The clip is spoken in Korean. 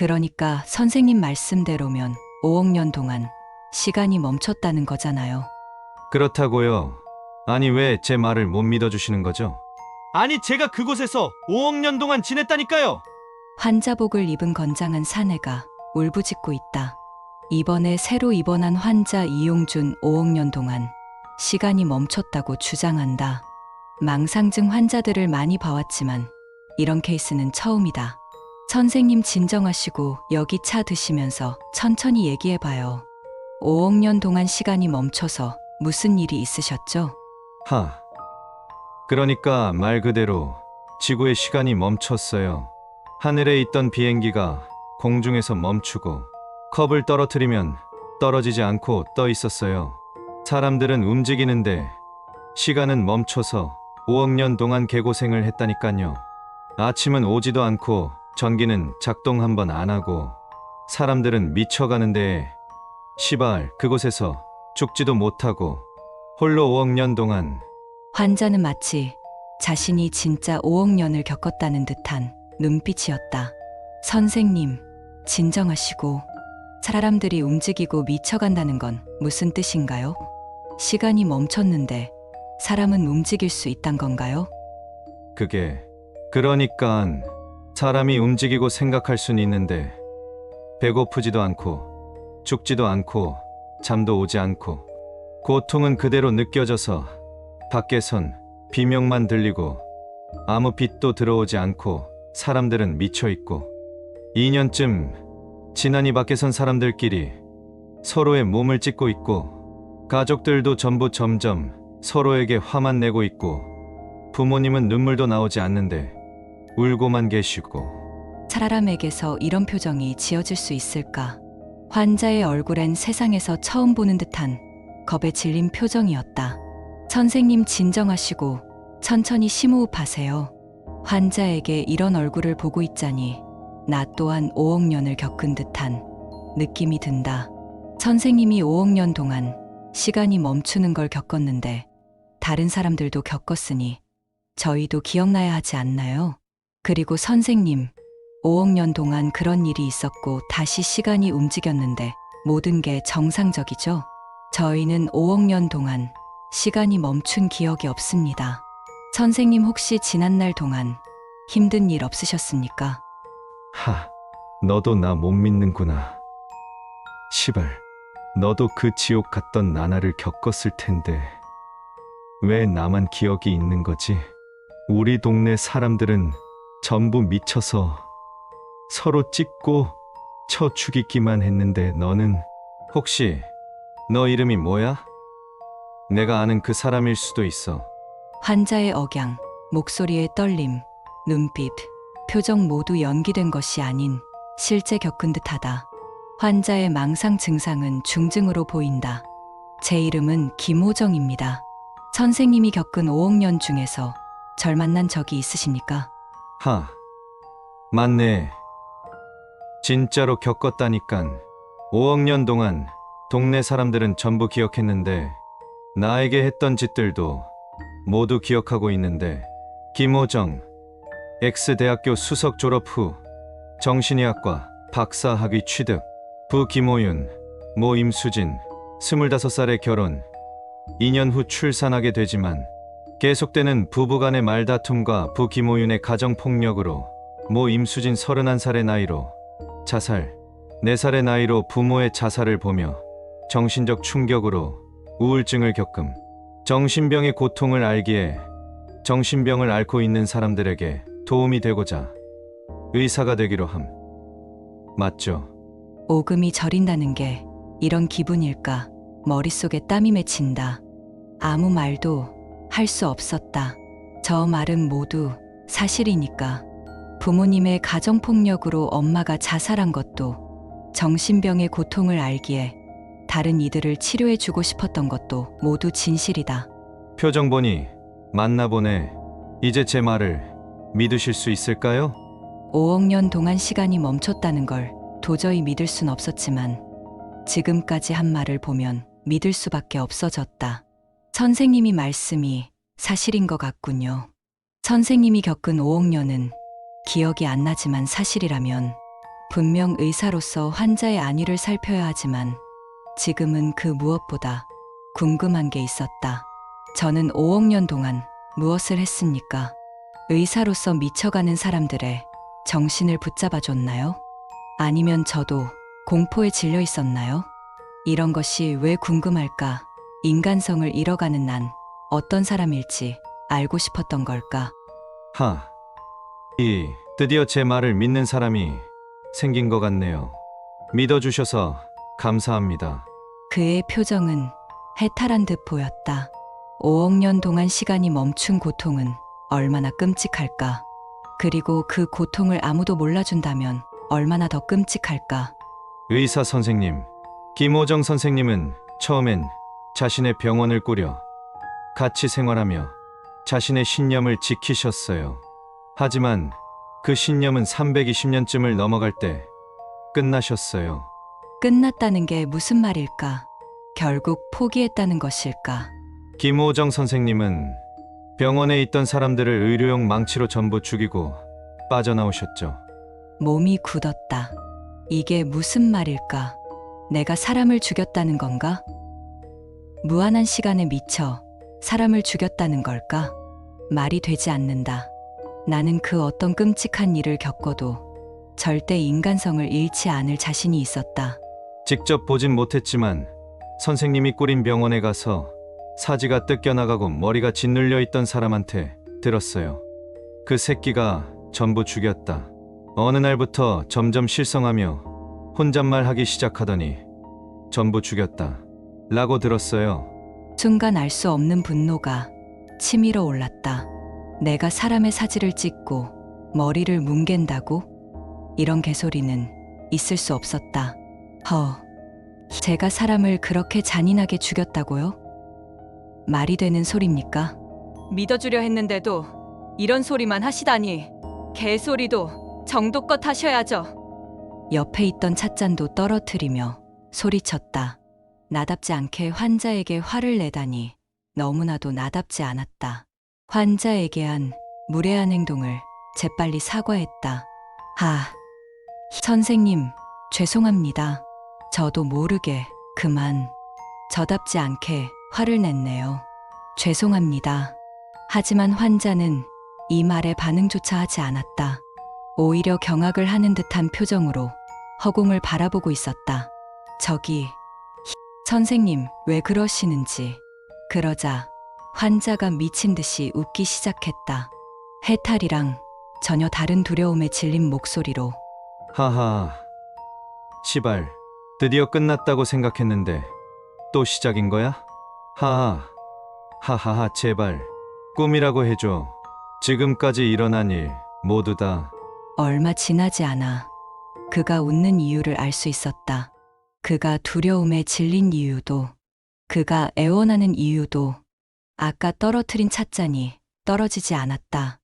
그러니까 선생님 말씀대로면 5억 년 동안 시간이 멈췄다는 거잖아요. 그렇다고요. 아니 왜 제 말을 못 믿어주시는 거죠? 아니 제가 그곳에서 5억 년 동안 지냈다니까요. 환자복을 입은 건장한 사내가 울부짖고 있다. 이번에 새로 입원한 환자 이용준 5억 년 동안 시간이 멈췄다고 주장한다. 망상증 환자들을 많이 봐왔지만 이런 케이스는 처음이다. 선생님 진정하시고 여기 차 드시면서 천천히 얘기해봐요. 5억 년 동안 시간이 멈춰서 무슨 일이 있으셨죠? 그러니까 말 그대로 지구의 시간이 멈췄어요. 하늘에 있던 비행기가 공중에서 멈추고 컵을 떨어뜨리면 떨어지지 않고 떠 있었어요. 사람들은 움직이는데 시간은 멈춰서 5억 년 동안 개고생을 했다니깐요. 아침은 오지도 않고 전기는 작동 한 번 안 하고 사람들은 미쳐가는데 시발 그곳에서 죽지도 못하고 홀로 5억 년 동안. 환자는 마치 자신이 진짜 5억 년을 겪었다는 듯한 눈빛이었다. 선생님, 진정하시고 사람들이 움직이고 미쳐간다는 건 무슨 뜻인가요? 시간이 멈췄는데 사람은 움직일 수 있단 건가요? 그러니까 사람이 움직이고 생각할 순 있는데 배고프지도 않고 죽지도 않고 잠도 오지 않고 고통은 그대로 느껴져서 밖에선 비명만 들리고 아무 빛도 들어오지 않고 사람들은 미쳐있고 2년쯤 지나니 밖에선 사람들끼리 서로의 몸을 찢고 있고 가족들도 전부 점점 서로에게 화만 내고 있고 부모님은 눈물도 나오지 않는데 울고만 계시고. 사람에게서 이런 표정이 지어질 수 있을까? 환자의 얼굴엔 세상에서 처음 보는 듯한 겁에 질린 표정이었다. 선생님 진정하시고 천천히 심호흡하세요. 환자에게 이런 얼굴을 보고 있자니 나 또한 5억 년을 겪은 듯한 느낌이 든다. 선생님이 5억 년 동안 시간이 멈추는 걸 겪었는데 다른 사람들도 겪었으니 저희도 기억나야 하지 않나요? 그리고 선생님, 5억 년 동안 그런 일이 있었고 다시 시간이 움직였는데 모든 게 정상적이죠? 저희는 5억 년 동안 시간이 멈춘 기억이 없습니다. 선생님 혹시 지난날 동안 힘든 일 없으셨습니까? 너도 나 못 믿는구나. 시발, 너도 그 지옥 갔던 나날을 겪었을 텐데 왜 나만 기억이 있는 거지? 우리 동네 사람들은 전부 미쳐서 서로 찢고 쳐 죽이기만 했는데 너는. 혹시 너 이름이 뭐야? 내가 아는 그 사람일 수도 있어. 환자의 억양, 목소리의 떨림, 눈빛, 표정 모두 연기된 것이 아닌 실제 겪은 듯하다. 환자의 망상 증상은 중증으로 보인다. 제 이름은 김호정입니다. 선생님이 겪은 5억 년 중에서 절 만난 적이 있으십니까? 맞네. 진짜로 겪었다니깐. 5억 년 동안 동네 사람들은 전부 기억했는데 나에게 했던 짓들도 모두 기억하고 있는데 김호정, X대학교 수석 졸업 후 정신의학과 박사학위 취득, 부 김호윤, 모 임수진, 25살에 결혼, 2년 후 출산하게 되지만 계속되는 부부간의 말다툼과 부 김호윤의 가정폭력으로 모 임수진 31살의 나이로 자살, 4살의 나이로 부모의 자살을 보며 정신적 충격으로 우울증을 겪음. 정신병의 고통을 알기에 정신병을 앓고 있는 사람들에게 도움이 되고자 의사가 되기로 함. 맞죠? 오금이 저린다는 게 이런 기분일까? 머릿속에 땀이 맺힌다. 아무 말도 할 수 없었다. 저 말은 모두 사실이니까. 부모님의 가정폭력으로 엄마가 자살한 것도, 정신병의 고통을 알기에 다른 이들을 치료해주고 싶었던 것도 모두 진실이다. 표정 보니 맞나 보네. 이제 제 말을 믿으실 수 있을까요? 5억 년 동안 시간이 멈췄다는 걸 도저히 믿을 순 없었지만 지금까지 한 말을 보면 믿을 수밖에 없어졌다. 선생님이 말씀이 사실인 것 같군요. 선생님이 겪은 5억 년은 기억이 안 나지만 사실이라면 분명 의사로서 환자의 안위를 살펴야 하지만 지금은 그 무엇보다 궁금한 게 있었다. 저는 5억 년 동안 무엇을 했습니까? 의사로서 미쳐가는 사람들의 정신을 붙잡아 줬나요? 아니면 저도 공포에 질려 있었나요? 이런 것이 왜 궁금할까? 인간성을 잃어가는 난 어떤 사람일지 알고 싶었던 걸까? 드디어 제 말을 믿는 사람이 생긴 것 같네요. 믿어주셔서 감사합니다. 그의 표정은 해탈한 듯 보였다. 5억 년 동안 시간이 멈춘 고통은 얼마나 끔찍할까? 그리고 그 고통을 아무도 몰라준다면 얼마나 더 끔찍할까? 의사 선생님, 김호정 선생님은 처음엔 자신의 병원을 꾸려 같이 생활하며 자신의 신념을 지키셨어요. 하지만 그 신념은 320년쯤을 넘어갈 때 끝나셨어요. 끝났다는 게 무슨 말일까? 결국 포기했다는 것일까? 김호정 선생님은 병원에 있던 사람들을 의료용 망치로 전부 죽이고 빠져나오셨죠. 몸이 굳었다. 이게 무슨 말일까? 내가 사람을 죽였다는 건가? 무한한 시간에 미쳐 사람을 죽였다는 걸까? 말이 되지 않는다. 나는 그 어떤 끔찍한 일을 겪어도 절대 인간성을 잃지 않을 자신이 있었다. 직접 보진 못했지만 선생님이 꾸린 병원에 가서 사지가 뜯겨나가고 머리가 짓눌려 있던 사람한테 들었어요. 그 새끼가 전부 죽였다. 어느 날부터 점점 실성하며 혼잣말 하기 시작하더니 전부 죽였다. 라고 들었어요. 순간 알 수 없는 분노가 치밀어 올랐다. 내가 사람의 사지를 찢고 머리를 뭉갠다고? 이런 개소리는 있을 수 없었다. 제가 사람을 그렇게 잔인하게 죽였다고요? 말이 되는 소리입니까? 믿어주려 했는데도 이런 소리만 하시다니. 개소리도 정도껏 하셔야죠. 옆에 있던 찻잔도 떨어뜨리며 소리쳤다. 나답지 않게 환자에게 화를 내다니 너무나도 나답지 않았다. 환자에게 한 무례한 행동을 재빨리 사과했다. 선생님, 죄송합니다. 저도 모르게 그만 저답지 않게 화를 냈네요. 죄송합니다. 하지만 환자는 이 말에 반응조차 하지 않았다. 오히려 경악을 하는 듯한 표정으로 허공을 바라보고 있었다. 선생님, 왜 그러시는지. 그러자 환자가 미친 듯이 웃기 시작했다. 해탈이랑 전혀 다른 두려움에 질린 목소리로. 하하, 시발, 드디어 끝났다고 생각했는데 또 시작인 거야? 하하하, 제발 꿈이라고 해줘. 지금까지 일어난 일 모두 다. 얼마 지나지 않아 그가 웃는 이유를 알 수 있었다. 그가 두려움에 질린 이유도, 그가 애원하는 이유도 아까 떨어뜨린 찻잔이 떨어지지 않았다.